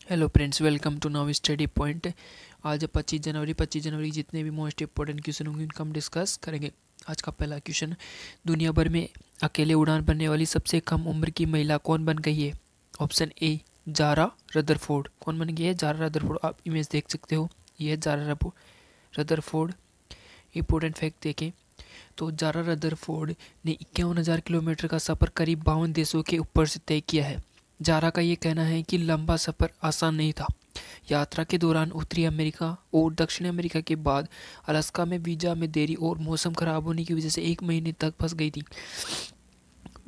Hello friends, welcome to now study point. आज 25 जनवरी जितने भी मोस्ट इंपॉर्टेंट क्वेश्चन होंगे उनका हम डिस्कस करेंगे। आज का पहला क्वेश्चन, दुनिया भर में अकेले उड़ान भरने वाली सबसे कम उम्र की महिला कौन बन गई है? Option A Zara Rutherford. कौन बन गई है? Zara Rutherford. आप इमेज देख सकते हो, ये है जारा रदरफोर्ड। इंपॉर्टेंट फैक्ट देखें तो जारा रदरफोर्ड ने 51,000 किलोमीटर का सफ़र करीब 52 देशों के ऊपर से तय किया है। जारा का ये कहना है कि लंबा सफ़र आसान नहीं था। यात्रा के दौरान उत्तरी अमेरिका और दक्षिण अमेरिका के बाद अलास्का में वीज़ा में देरी और मौसम खराब होने की वजह से 1 महीने तक फंस गई थी।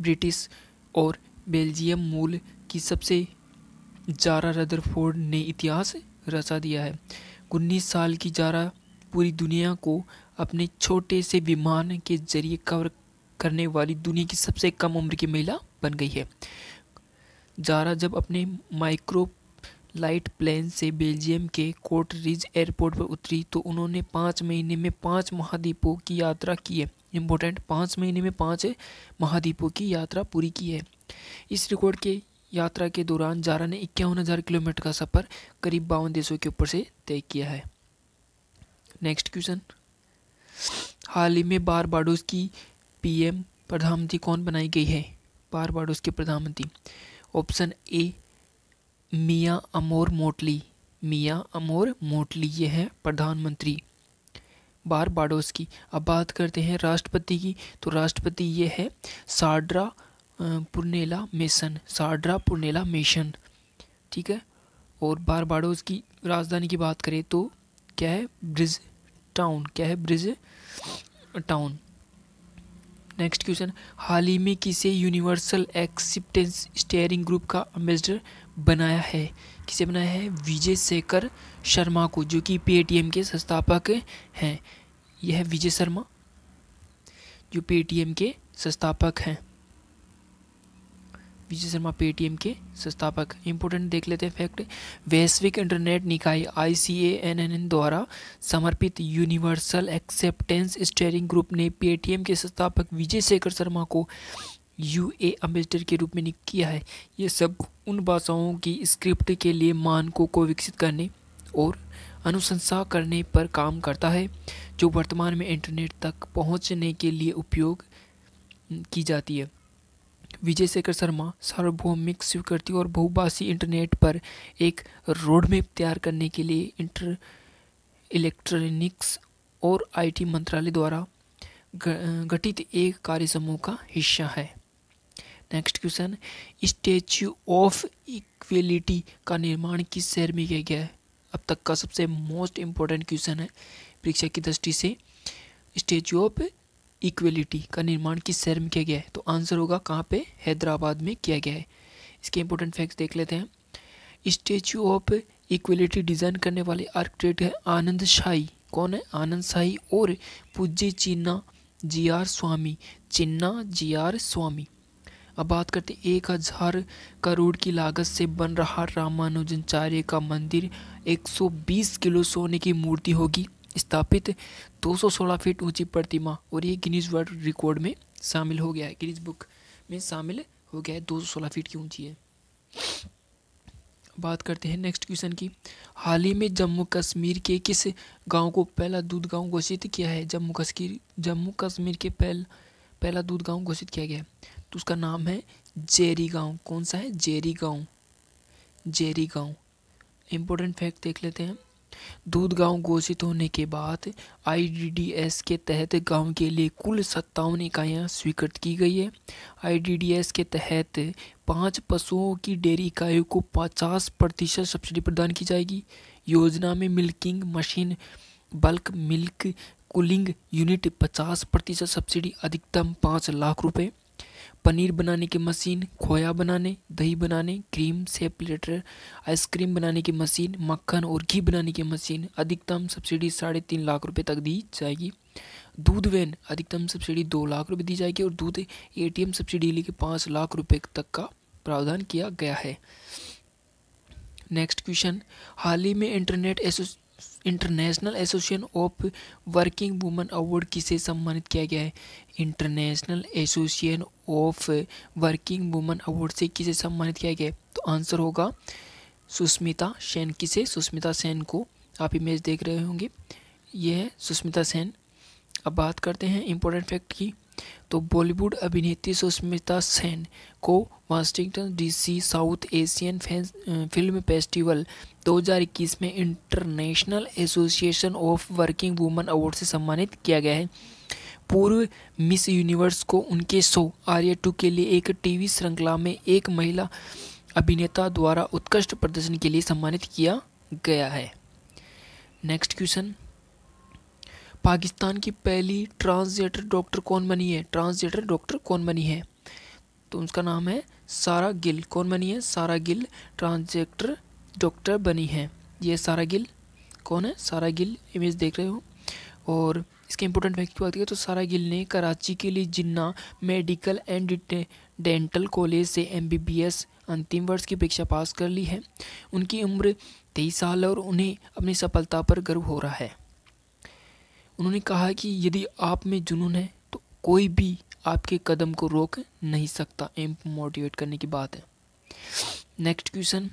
ब्रिटिश और बेल्जियम मूल की सबसे जारा रदरफोर्ड ने इतिहास रचा दिया है। 19 साल की जारा पूरी दुनिया को अपने छोटे से विमान के जरिए कवर करने वाली दुनिया की सबसे कम उम्र की महिला बन गई है। जारा जब अपने माइक्रो लाइट प्लेन से बेल्जियम के कोर्ट रिज एयरपोर्ट पर उतरी तो उन्होंने 5 महीने में 5 महाद्वीपों की यात्रा की है। इम्पोर्टेंट, 5 महीने में 5 महाद्वीपों की यात्रा पूरी की है। इस रिकॉर्ड के यात्रा के दौरान जारा ने 51,000 किलोमीटर का सफ़र करीब 52 देशों के ऊपर से तय किया है। नेक्स्ट क्वेश्चन, हाल ही में बारबाडोस की पीएम प्रधानमंत्री कौन बनाई गई है? बारबाडोस के प्रधानमंत्री, ऑप्शन ए मिया अमोर मोटली। मिया अमोर मोटली ये है प्रधानमंत्री बारबाडोस की। अब बात करते हैं राष्ट्रपति की, तो राष्ट्रपति ये है साड्रा पुरनेला मेसन। साड्रा पुरनेला मेसन, ठीक है। और बारबाडोस की राजधानी की बात करें तो क्या है? Bridge town. क्या है? Bridge town. नेक्स्ट क्वेश्चन, हाल ही में किसे यूनिवर्सल एक्सेप्टेंस स्टीयरिंग ग्रुप का एम्बेसडर बनाया है? किसे बनाया है? विजय शेखर शर्मा को, जो कि पेटीएम के संस्थापक हैं। यह है विजय शर्मा, जो पेटीएम के संस्थापक हैं। विजय शर्मा पेटीएम के संस्थापक। इंपोर्टेंट देख लेते हैं फैक्ट। वैश्विक इंटरनेट निकाय ICANN द्वारा समर्पित यूनिवर्सल एक्सेप्टेंस स्टीयरिंग ग्रुप ने पेटीएम के संस्थापक विजय शेखर शर्मा को UA एम्बेसडर के रूप में नियुक्त किया है। ये सब उन भाषाओं की स्क्रिप्ट के लिए मानकों को विकसित करने और अनुशंसा करने पर काम करता है, जो वर्तमान में इंटरनेट तक पहुंचने के लिए उपयोग की जाती है। विजय शेखर शर्मा सार्वभौमिक स्वीकृति और बहुभाषी इंटरनेट पर एक रोडमैप तैयार करने के लिए इलेक्ट्रॉनिक्स और IT मंत्रालय द्वारा गठित एक कार्य समूह का हिस्सा है। Next question, statue of equality का निर्माण किस शहर में किया गया है? अब तक का सबसे मोस्ट इम्पोर्टेंट क्वेश्चन है परीक्षा की दृष्टि से। स्टैच्यू ऑफ इक्वेलिटी का निर्माण किस शहर में किया गया है? तो आंसर होगा कहाँ पे? हैदराबाद में किया गया है। इसके इंपॉर्टेंट फैक्ट्स देख लेते हैं। स्टैच्यू ऑफ इक्वेलिटी डिज़ाइन करने वाले आर्किटेक्ट है आनंद शाही। कौन है? आनंद शाही। और पूज्य चिन्ना GR स्वामी। चिन्ना GR स्वामी। अब बात करते हैं 1,000 करोड़ की लागत से बन रहा रामानुजाचार्य का मंदिर। 120 किलो सोने की मूर्ति होगी स्थापित। 216 फीट ऊंची प्रतिमा, और ये गिनीज वर्ल्ड रिकॉर्ड में शामिल हो गया है। गिनीज बुक में शामिल हो गया है। 216 फीट की ऊंची है। बात करते हैं नेक्स्ट क्वेश्चन की। हाल ही में जम्मू कश्मीर के किस गांव को पहला दूध गांव घोषित किया है? जम्मू कश्मीर के पहला दूध गांव घोषित किया गया है, तो उसका नाम है जेरी गांव। कौन सा है? जेरी गांव। जेरी गांव। इंपॉर्टेंट फैक्ट देख लेते हैं। दूध गांव घोषित होने के बाद IDDS के तहत गांव के लिए कुल 57 इकाइयाँ स्वीकृत की गई है। IDDS के तहत 5 पशुओं की डेयरी इकाइयों को 50% सब्सिडी प्रदान की जाएगी। योजना में milking machine, bulk milk cooling unit 50% subsidy, अधिकतम 5 लाख रुपए। पनीर बनाने की मशीन, खोया बनाने, दही बनाने, क्रीम सेपरेटर, आइसक्रीम बनाने की मशीन, मक्खन और घी बनाने की मशीन, अधिकतम सब्सिडी 3.5 लाख रुपए तक दी जाएगी। दूध वैन, अधिकतम सब्सिडी 2 लाख रुपए दी जाएगी। और दूध ATM सब्सिडी लेके 5 लाख रुपए तक का प्रावधान किया गया है। नेक्स्ट क्वेश्चन, हाल ही में international association of working women award किसे सम्मानित किया गया है? International association of working women award से किसे सम्मानित किया गया है? तो आंसर होगा सुष्मिता सेन। किसे? सुष्मिता सेन को। आप इमेज देख रहे होंगे, ये है सुष्मिता सेन। अब बात करते हैं इम्पोर्टेंट फैक्ट की। तो बॉलीवुड अभिनेत्री सुष्मिता सेन को Washington DC south Asian film festival 2021 में international association of working women award से सम्मानित किया गया है। पूर्व मिस यूनिवर्स को उनके शो आर्या 2 के लिए एक टीवी श्रृंखला में एक महिला अभिनेता द्वारा उत्कृष्ट प्रदर्शन के लिए सम्मानित किया गया है। नेक्स्ट क्वेश्चन, पाकिस्तान की पहली ट्रांसजेंडर डॉक्टर कौन बनी है? ट्रांसजेंडर डॉक्टर कौन बनी है? तो उसका नाम है सारा गिल। कौन बनी है? सारा गिल ट्रांसजेंडर डॉक्टर बनी है। ये सारा गिल कौन है? सारा गिल इमेज देख रहे हो। और इसके इंपॉर्टेंट फैक्ट की बात करें तो सारा गिल ने कराची के लिए जिन्ना मेडिकल एंड डेंटल कॉलेज से MBBS अंतिम वर्ष की परीक्षा पास कर ली है। उनकी उम्र 23 साल है और उन्हें अपनी सफलता पर गर्व हो रहा है। उन्होंने कहा कि यदि आप में जुनून है तो कोई भी आपके कदम को रोक नहीं सकता। मोटिवेट करने की बात है। नेक्स्ट क्वेश्चन,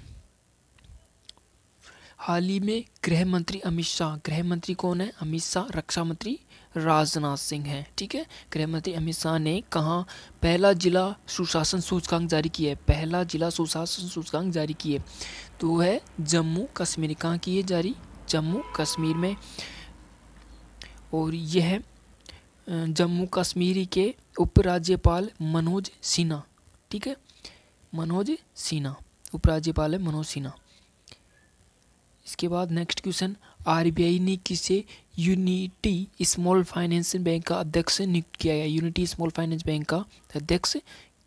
हाल ही में गृह मंत्री अमित शाह, गृह मंत्री कौन है? अमित शाह। रक्षा मंत्री राजनाथ सिंह है। ठीक है, गृह मंत्री अमित शाह ने कहाँ पहला जिला सुशासन सूचकांक जारी किया है? पहला जिला सुशासन सूचकांक जारी किए तो वो है जम्मू कश्मीर। कहाँ की है जारी? जम्मू कश्मीर में। और यह है जम्मू कश्मीर के उपराज्यपाल मनोज सिन्हा। ठीक है, मनोज सिन्हा उपराज्यपाल है, मनोज सिन्हा। इसके बाद नेक्स्ट क्वेश्चन, RBI ने किसे यूनिटी स्मॉल फाइनेंस बैंक का अध्यक्ष नियुक्त किया गया? यूनिटी स्मॉल फाइनेंस बैंक का अध्यक्ष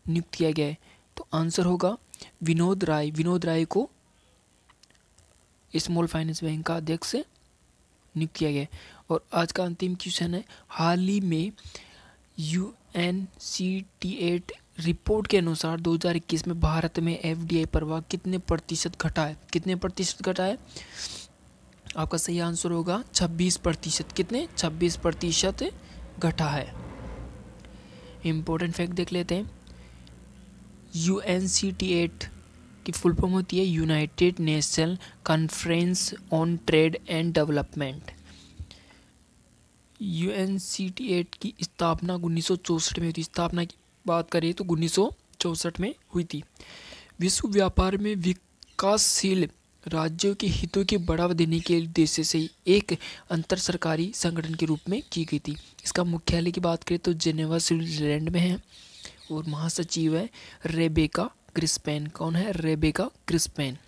नियुक्त किया गया है। तो आंसर होगा विनोद राय। विनोद राय को स्मॉल फाइनेंस बैंक का अध्यक्ष नियुक्त किया गया है। और आज का अंतिम क्वेश्चन है, हाल ही में UNCTAD रिपोर्ट के अनुसार 2021 में भारत में FDI प्रवाह कितने प्रतिशत घटा है? कितने प्रतिशत घटा है? आपका सही आंसर होगा 26%। कितने? 26% घटा है। इम्पोर्टेंट फैक्ट देख लेते हैं। UNCTAD की फुल फॉर्म होती है United nation conference on trade and development. UNCTAD की स्थापना 1964 में हुई थी। स्थापना की बात करें तो 1964 में हुई थी। विश्व व्यापार में विकासशील राज्यों के हितों की बढ़ावा देने के उद्देश्य से एक अंतर सरकारी संगठन के रूप में की गई थी। इसका मुख्यालय की बात करें तो जेनेवा स्विट्जरलैंड में है और महासचिव है रेबेका ग्रिस्पेन। कौन है? रेबेका ग्रिस्पेन।